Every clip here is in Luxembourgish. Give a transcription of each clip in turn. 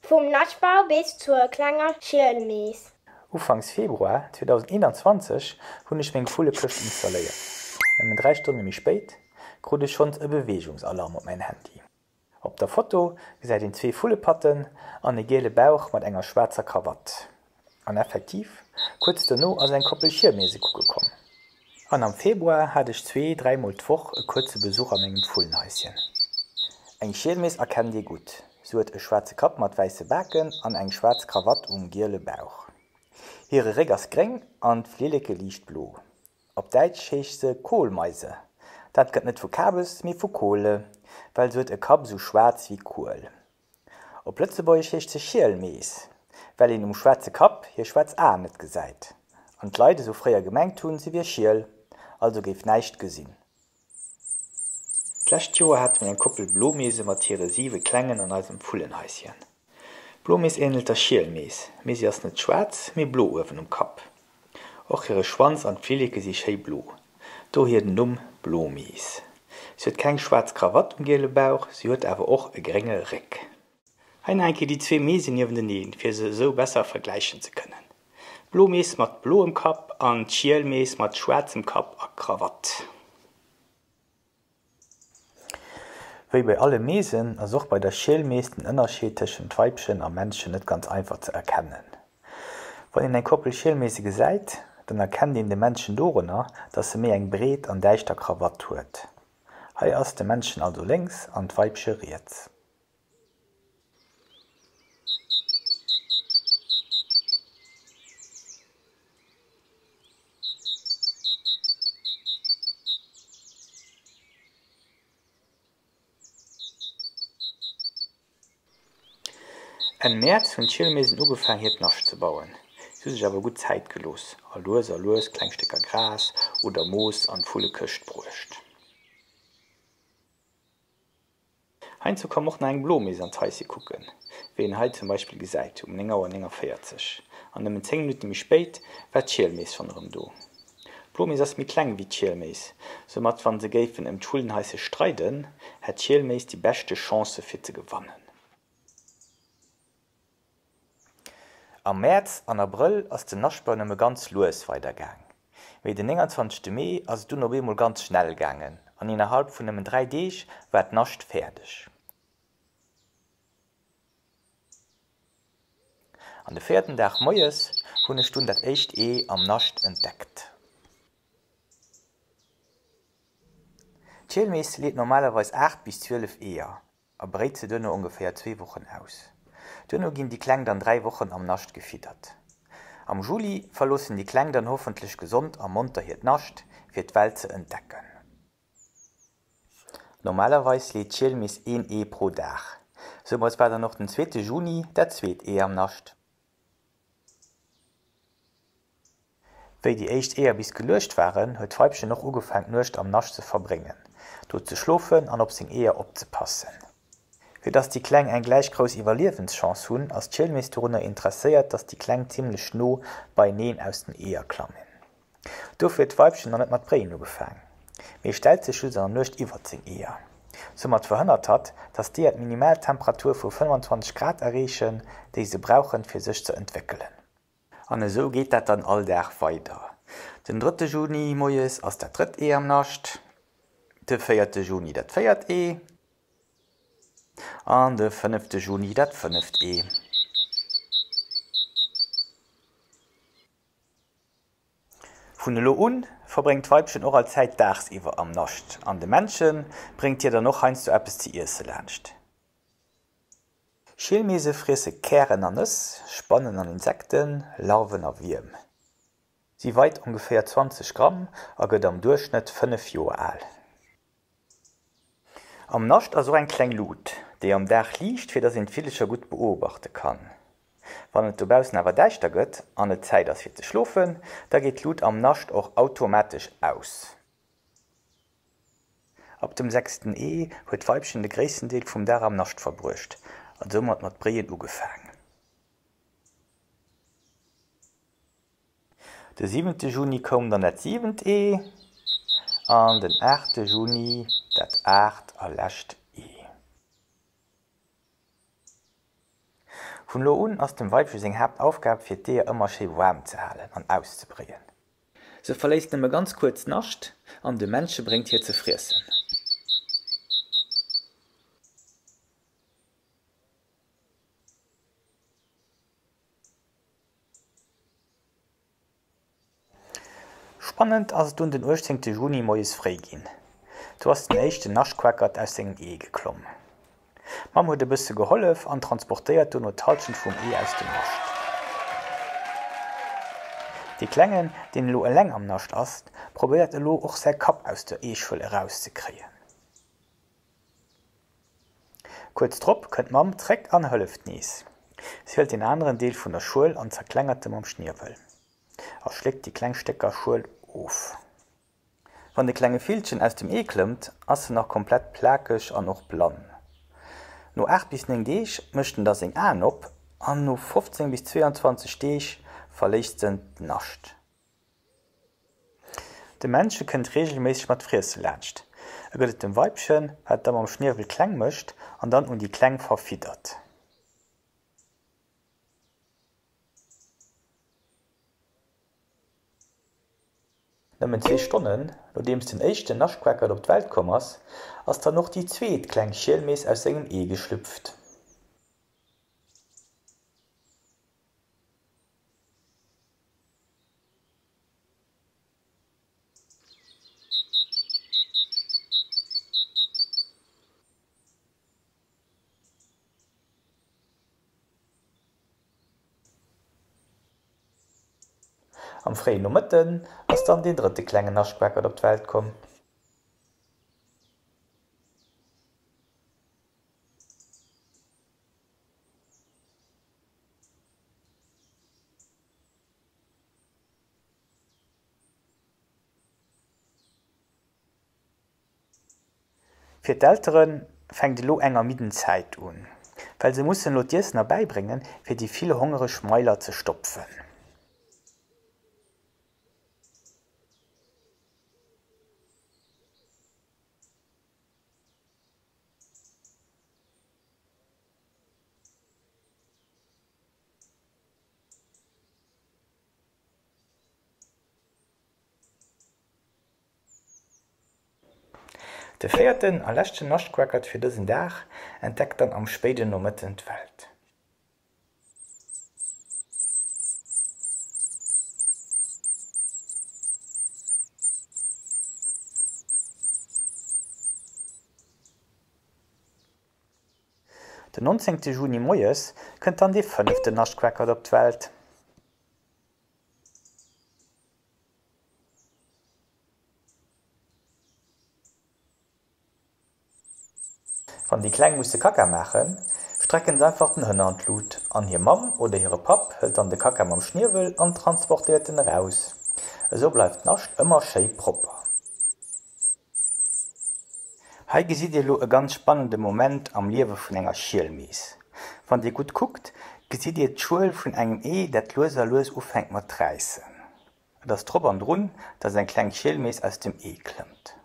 Vom Naschbau bis zur kleiner Schirlmees. Ufangs Februar 2021 habe ich meine volle Küche installiert. Wenn 3 Stunden mich spät, kriege ich schon einen Bewegungsalarm auf mein Handy. Auf dem Foto seht ihr 2 volle Patten und einen gelben Bauch mit einer schwarzen Krawatte. Und effektiv, kurz danach ist ein Koppel Schirlmees gekommen. Und am Februar hatte ich 2-3 Mal die Woche einen kurzen Besuch an meinem Fohlenhäuschen. Ein Schirlmees erkennt ihr gut. Sie hat eine schwarze Kappe mit weißen Backen und eine schwarze Krawatte um gelben Bauch. Ihre Rücken ist grün und die Flieleke lichtblau. Auf Deutsch heißt sie Kohlmeise. Das geht nicht von Kabels, sondern von Kohle, weil sie hat eine Kappe so schwarz wie Kohl. Auf Lützeburg heißt sie Schirlmees, weil in schwarze Kappe hier schwarz Arm nicht gesagt. Und die Leute so früher gemeint tun, sie wie Schirl, also gibt nichts gesehen. Letztes Jahr hatten wir ein Koppel Blumeese mit ihren 7 Klängen an unserem Fohlenhäuschen. Blumees ähnelt der Schirlmees, aber sie ist nicht schwarz, mit blau auf dem Kopf. Auch ihre Schwanz und Flieleke sind schön blau. Da hier den Namen Blumees. Sie hat keine schwarze Krawatte im gelben Bauch, sie hat aber auch einen geringen Rücken. Hier habe ich die 2 Meesen neben den für sie so besser vergleichen zu können. Blumees mit blauem Kopf und Schirlmees mit schwarzem Kopf und Krawatte. Wie bei allen Meesen ist auch bei der Schirlmees den Unterschied zwischen Weibchen und Männchen nicht ganz einfach zu erkennen. Wenn ihr ein Koppel Schirlmeese seht, dann erkennt ihr den Menschen daran, dass sie mehr eine breite und dichte Krawatte hat. Hier ist der Männchen also links und die Weibchen rechts. Im März haben die Schirlmeesen angefangen, hier die Nacht zu bauen. Sie haben sich aber gut Zeit gelassen. Alles, kleine Stücke Gras oder Moos an volle Küste gebracht. Heute kann auch noch ein Blumees an die Häuser gucken. Wie ihn heute zum Beispiel gesagt, um 9:40 Uhr. Und um 10 Minuten spät war die Schirlmees von ihm da. Blumees ist mit klein wie die Schirlmees. Somit, wenn sie gegen im Schulenhäuser streiten, hat die Schirlmees die beste Chance für zu gewinnen. Am März und April ist der Naschbau nicht mehr ganz los weitergegangen. Mit dem 29. Mai ist es noch einmal ganz schnell gegangen und innerhalb von einem 3 Tagen war die Nacht fertig. An der 4. Tag morgens habe ich dann das erste Ei am Nacht entdeckt. Die Schirlmees legt normalerweise 8 bis 12 Eier, aber breit sie dann ungefähr 2 Wochen aus. Dann gehen die Klänge dann 3 Wochen am Nacht gefüttert. Am Juli verlassen die Klänge dann hoffentlich gesund am munter hier die Nacht, für die Welt zu entdecken. Normalerweise legt die Schirlmees 1 Ei pro Tag. So war dann noch den 2. Juni der 2. Ei am Nacht. Weil die ersten Eier bis gelöscht waren, hat das Weibchen noch angefangen, Nacht am Nacht zu verbringen, dort zu schlafen und auf seine Eier aufzupassen. Für dass die Klänge eine gleich große Überlebenschance haben, ist die Schirlmees daran interessiert, dass die Klänge ziemlich schnell bei ihnen aus den Eier klammen. Dafür hat das Weibchen noch nicht mit Brehen angefangen. Man stellt sich also nicht über 10 Eier. Somit verhindert hat, dass die eine Minimaltemperatur von 25 Grad erreichen, die sie brauchen, für sich zu entwickeln. Und so geht das dann all Tag weiter. Den 3. Juni morgens ist der 3. Ei am Nacht, der 4. Juni das 4. Ei, und der 5. Juni das 5. Ei. Von da an verbringt das Weibchen auch als Zeit tagsüber am Nacht. An den Menschen bringt ihr dann noch eins zu etwas zu essen lernst. Schirlmeese fressen Kerne an Nüsse, Spannen an Insekten, Larven an Würm. Sie wiegt ungefähr 20 Gramm und geht am Durchschnitt 5 Jahre alt. Am Nacht ist auch ein kleiner Lut, der am Dach liegt, für das ihn vieles gut beobachten kann. Wenn es draußen aber dichter wird, an der Zeit ist für zu schlafen, da geht die Lut am Nacht auch automatisch aus. Ab dem 6. Ei hat das Weibchen den größten Teil vom Tag am Nacht verbracht, und so hat man mit Brehen angefangen. Der 7. Juni kommt dann das 7. Ei, und den 8. Juni das 8. und letzte Ei. Von lo an ass dem Weibchen seg Hauptaufgabe fir d'Eier ëmmer schön warm zu halten und auszubringen. Se verlässt nëmme ganz kurz Nascht an de Menschen bringt hier zu fressen. Spannend ass du den 18. Juni moes frei ginn. Du hast den echten Naschquackert aus segem Ee geklommen. Mam huet de bësse gehollef an transportéiert du no Talschen vum Ee aus dem Nascht. Die Klängen, den lo leng am Nascht ass, probiert lo och se Kap aus der Eeschwuel herauszukriegen. Kurz trop kënnt Mam d'Reck an Hëlleft nies. Sie hält den anderen Deel vun der Schul an zerklengerte mam Schnierwëll. Schlägt die Klangstecker Schul auf. Wann de kleine Filchen aus dem Ee klimmt, ass se noch komplett plakeg an noch blann. No 8 bis 9 Deeg mëchten da seg Aen op, an no 15 bis 22 Deeg verlechten Nascht. De Mensche kënnt regelméissig mat Friesse lächt. Gëtt dem Weibchen, hat am Schnierwel kleng mëcht an dann die Kläng verfidert. Nëmmen 2 Stonnen, nodems den éichten Naschquackert op d'Welt kom ass, ass da noch die zweet kleng Schielmees aus segem Ee geschlüpft. Am freien Nummerten ass dann den dritte klenge Naschquackert op d'Welt kom. Fir d'Älteren fängt de lo enger Middenzäit un, weil se mussssen lo Diesner beibringen, fir die viele hungere Schmeiler ze stopfen. De 4. a lächte Naschquackert fir dësen Dag entdeckt dann am späten Nummerten d'Welt. Den 19. Juni moies kënnt dann de 5. Naschquackert op d'Welt. Wann die Kläng musse Kaka machen, strecken se einfach den Hënner an d'Lut. An hir Mam oder hire Pap hëlt an de Kaka am Schnierwel an transportiert den raus. So bleibt Nascht ëmmer schei proper. Hei gesiit Dir lo e ganz spannende Moment am Liewe vun enger Schielmees. Wann Dir gut guckt, gesiit Dir d'Schwuel vun engem Ee, dat loser loes ufängt mat reissen. Das trop an drun, dats en kleng Schielmees aus dem Ee klemmt.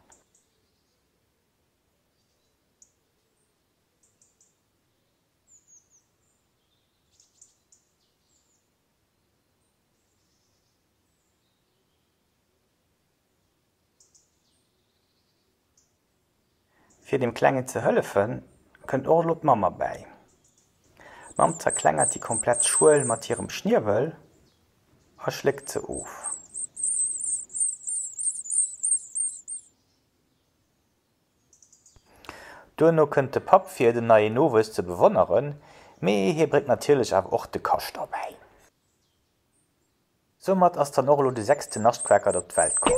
Fir dem Klänge ze hëllefen, kënnt Orlo d'Mama bei. Mam zerklengert die komplett Schwuel mat hirem Schnierwëll a schlägt ze of. Duno kënnt de Pap fir den neie Nowes ze bewonneren, méi hier bringt natilech awer och de Kasch dabei. Somit ass dann Orlo de 6. Naschquackert op d'Welt kom.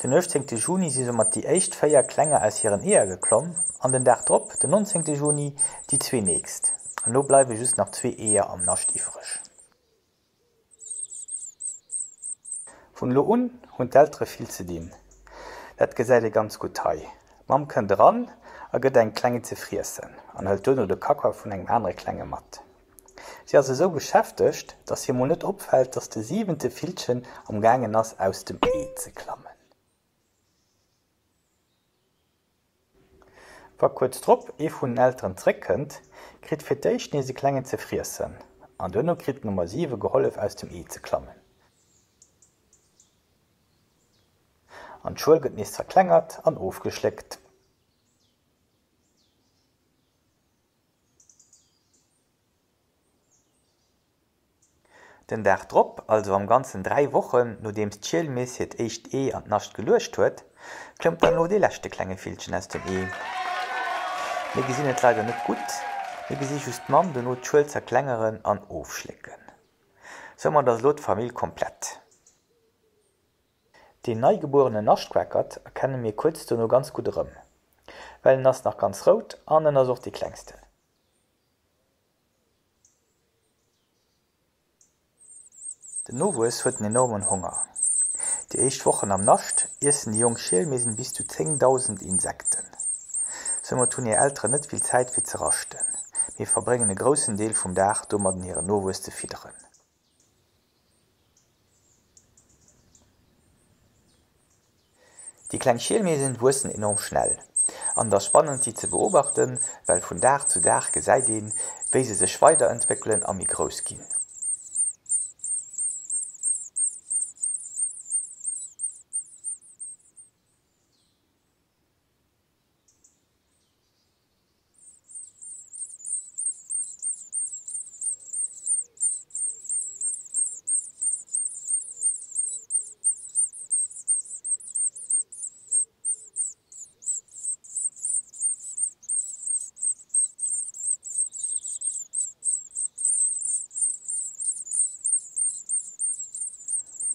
Den 18. Juni si mat die echt 4 Klänge aus hireieren Eer geklomm, an den Dach drop, den 19. Juni, die 2 nächst. An no bleiwe just nach 2 Eer am Nascht ifrech. Vun lo un hunn d'Ältre viel ze dien. Dat gesäide ganz gut hei. Mam kën ran, a gëtt eng Klänge ze friessen, an hëlt dun de Kaka vun eng andere Klänge mat. Sie as se so beschäftigt, dats hi mo net opfällt, dats de 7. Filchen am gangen ass aus dem Ee ze klammen. Wa kurz drop vun den Eltern treckend, krit fir d'éich ne se klengen ze friessen. An dënner krit no massive Gehollef aus dem E ze klammen. An d'Schuel gëtt nees verklengert an ofgeschleckt. Den Dach drop, also am ganzen 3 Wochen, no deems d'Schielmees het éicht E an d'Nacht geluecht huet, klëmmt an no de lächte klenge Filchen aus dem E. Me gesinn et leider net gut, me gesi just Mam de no d'Schuel zerklengeren an ofschlecken. Sommer das Lot Famill komplett. Den neigeborene Nachtquackert erkennen mir kurz du no ganz gut rëm. Wellen ass nach ganz rot, annen ass och die klengsten. Den Novus huet den enormen Hunger. Die echt Wochen am Nascht essen die jungen Schälmeesen bis zu 10.000 Insekten. Sommer tun ihr Eltern net viel Zeit fir ze rachten. Wir verbringen e großen Deel vom Dach dummer den ihre Novus zu fiederen. Die kleinen Schälmeesen wursten enorm schnell. Anders spannend sie zu beobachten, weil von Dach zu Dach gesäiden, wie sie sich weiterentwickeln am groß gehen.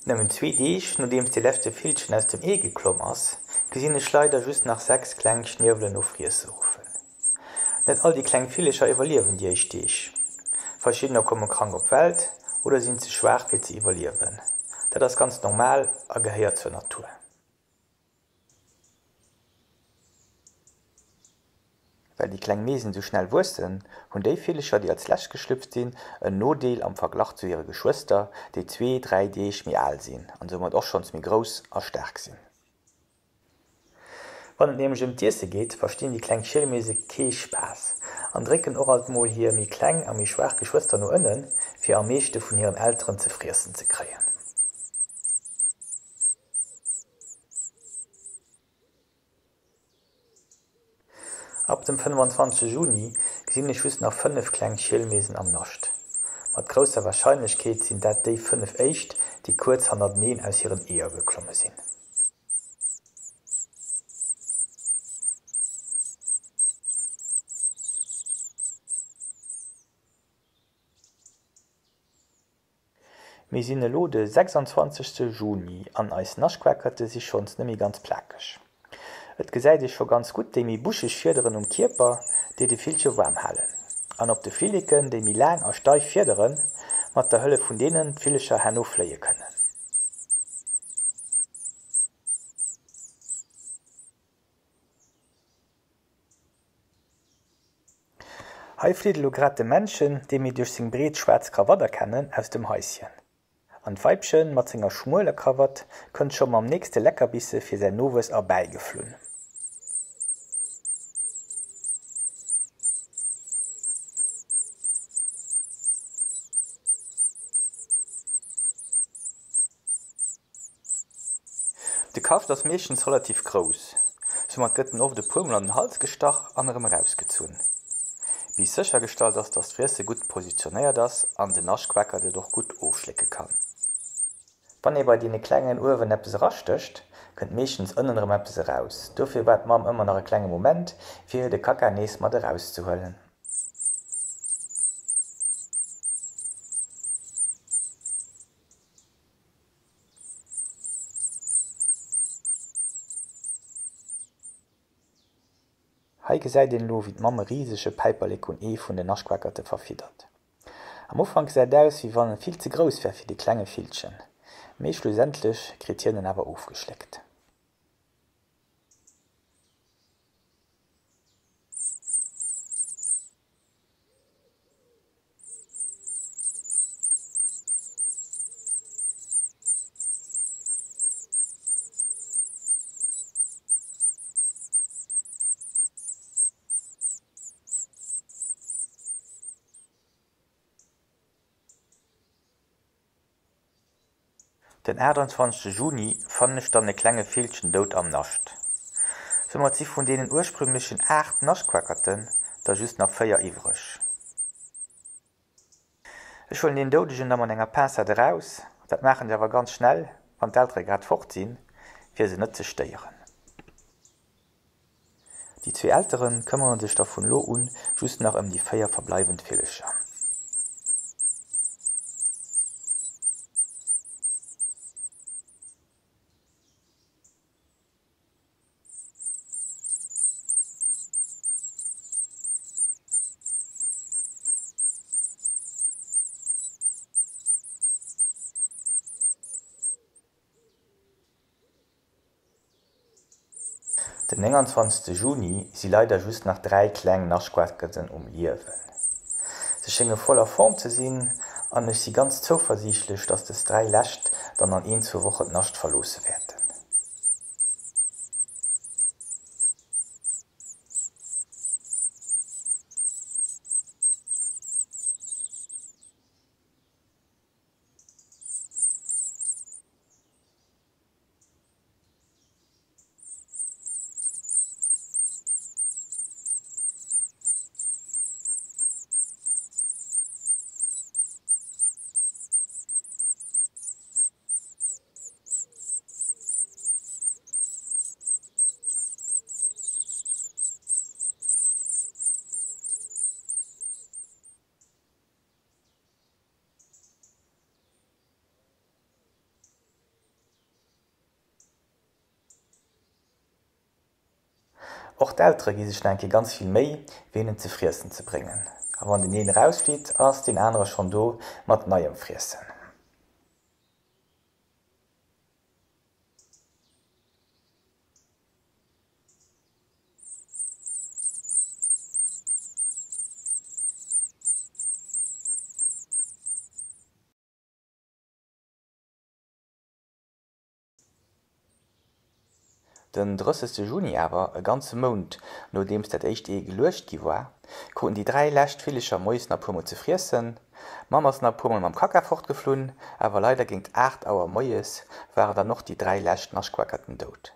Nëmmen 2 Deeg, nodeems de lächte Filchen aus dem E geklomm ass, gesinn ech leider just nach 6 kleng Schniewelen of Friese rufen. Net all die kleng Vilecher evaluieren Di eich Deeg. Verschiedener kommen krank op Welt oder sinn ze schwaach fir ze evaluieren. Dat ass ganz normal a gehéiert zur Natur. Weil die kleng Meesen so schnell wussten, hunn déi Vilecher, die als Läch geschlüpft sinn, en Nodeel am Verglach zu ihre Geschwister, déi 2-3 Deeg mi all sinn, an somit och schons mi gross a sterk sinn. Wann et nämlich Tierse geht, verstehen die kleng Schälmeese kee Spaß, an drecken och altmol hier mi kleng a mi schwach Geschwister no ënnen, fir am meeschte vun ihren Eltern ze friessen ze kreien. Ab dem 25. Juni gesinn ich just nach 5 kleng Schälmeesen am Nascht. Mat grosser Wahrscheinlichkeit sind dat déi 5 echt, die kurz han Neen aus ihren Eier geklomme sinn. Wir sind lo de 26. Juni an eis Naschquackerte sich schons nemmi ganz plakisch. Et gesäit ich vor ganz gut, déi mi buschech Fiederen Kierper, déi de Filche warm hallen. An op de Filiken, déi mi lang a steif fiederen, mat der Hëlle vun denen Vilecher hernofléie kënnen. Hei fliedel grad de Menschen, déi mi duch seg Breet schwarz Krawatter kennen aus dem Häuschen. An d'Weibchen mat senger Schmuele Krawat kënnt schon am nächste Leckerbisse fir se Novus erbeigeflunn. De Kaf das Meechchens relativ gross, so mat gëtten of de Pummel an den Hals gestach anderem rausgezun. Wie sicher stalt ass das Frisse gut positionéiert ass an den Naschquacker de doch gut ofschlecke kann. Wann e bei dine klengen Uwen Appppes rachtecht, kënnt méchens ënnenre Appppese raus. Dofir wat Mam ëmmer nach e klenge Moment fir de Kakanees mat rauszuhëllen. Heike sei den lo wie d'Mamme riesesche Peiperlik un vun de Naschquackerte verfidert. Am Ufang säit auss wie wann viel ze gros wär fir de klenge Filchen. Méi schlussendlech Kriterien awer aufgeschleckt. Den 21. Juni fand ich dann e klenge Feelchen dot am Nascht. So mat sie vun denen ursprünglichen 8 Naschquackerten, da just nach 4 iwrech. Ich wollen den dodegen am enger Passer draus, dat machen jawer ganz schnell, wann d'ältere grad fortziehen, fir se net ze steieren. Die 2 Älteren kümmern sich davon lo just nach die 4 verbleibend Villecher. Den 21. Juni si leider just nach 3 kleng Naschquackerten Liewen. Se schenne voller Form ze sinn, an ech si ganz zuversichtlich, dats des 3 Lächt dann an 1-2 Wochen nascht verlose werden. Och d'Ältere gi sech enke ganz viel méi, wenen ze Friessen ze bringen. A wann den een rausfliet, ass den andere schon do mat neiem Friessen. Den 30. Juni awer e ganze Mond, no deems dat echt geluecht gi war, koten die 3 Lächt Villecher Mois na Pummel ze friessen, Mammers na Pummel mam Kaka fortgeflohen, awer leider ginint 8 Auer Moies waren dann noch die 3 Lächt Naschquackerten dot.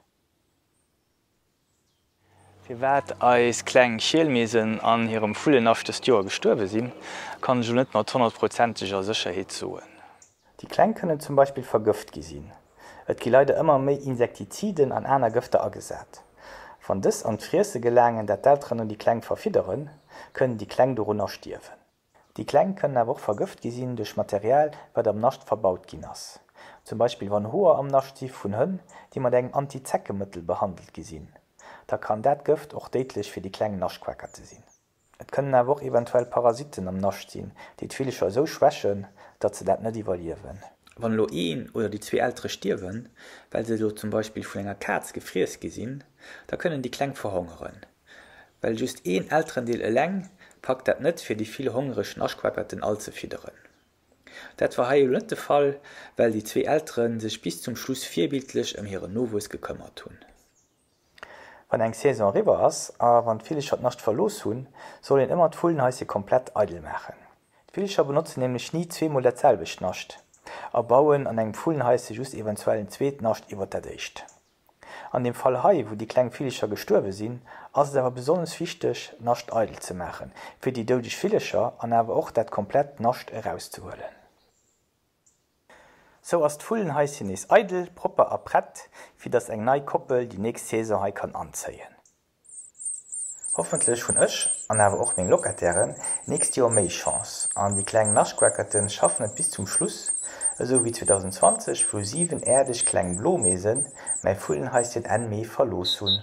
Fi wat eis kleng Schielmeesen an hirem fullenhaftes Joer gestorwe sinn, kann jo net mat 100%iger Sicherheet zuen. Die Kleng kënnen zum Beispiel vergëft gesinn. Et gi leider immer méi Insektiziden an einer Gëfte agesat. Van dës an d'Friesse gelangen, dat d'Älteren und die Kleng verfideren, können die Kleng dorunner stierwen. Die Kleng können awer vergëft gesinn durch Material, wat am Nascht verbaut gin ass. Zum Beispiel wann Hoer am Naschtiv vun Hënn, die mat eng Antizeckemëttel behandelt gesinn. Da kann dat Gëft och deetlech fir die Kleng Naschquackerte sinn. Et können awer eventuell Parasiten am Nasch sinn, die d'Villecher so schwächen, dat ze dat net evaluieren. Wann lo een oder die 2 Ältere stirwen, weil se so zum Beispiel vun enger Katz gefries gesinn, da können die Kleng verhongeren. Weil just een älteren Deel eleng packt dat net fir die viel hungerischen Naschquackerten allzefideren. Dat war haio net de Fall, weil die 2 Älteren sech bis zum Schluss vierbildlich hireieren Novus gekümmert hunn. Wann eng Saison riwer ass, a wann d'Villecher Nascht verlos hunn, soll en immer d'Fullenhäuse komplett eidel machen. D'Villecher benutzen nämlich nie 2 Mal derselbech Nascht. Erbauen an eng Fullenheise just eventuell en zweet Nascht iwwer dat Dicht. An dem Fall Hai, wo die kleng Villecher gestorwe sinn, ass es awer besonders wichtig, Nascht eidel zu machen, fir die doudech Villecher an awer och dat komplett Nascht herauszuholen. So ass d'Fullenhäuschen is eidel, proper a prett, fir dats eng nei Koppel die nächst Saison hai kann anzeien. Hoffentlich vun ech, an awer och még Lokatären, nächst Joer méi Chance. An die kleng Naschquackerten schaffen et bis zum Schluss, so wie 2020, wo 7 erdeg kleng Blomeesen méi Fullenhäuschen en méi verlos hunn.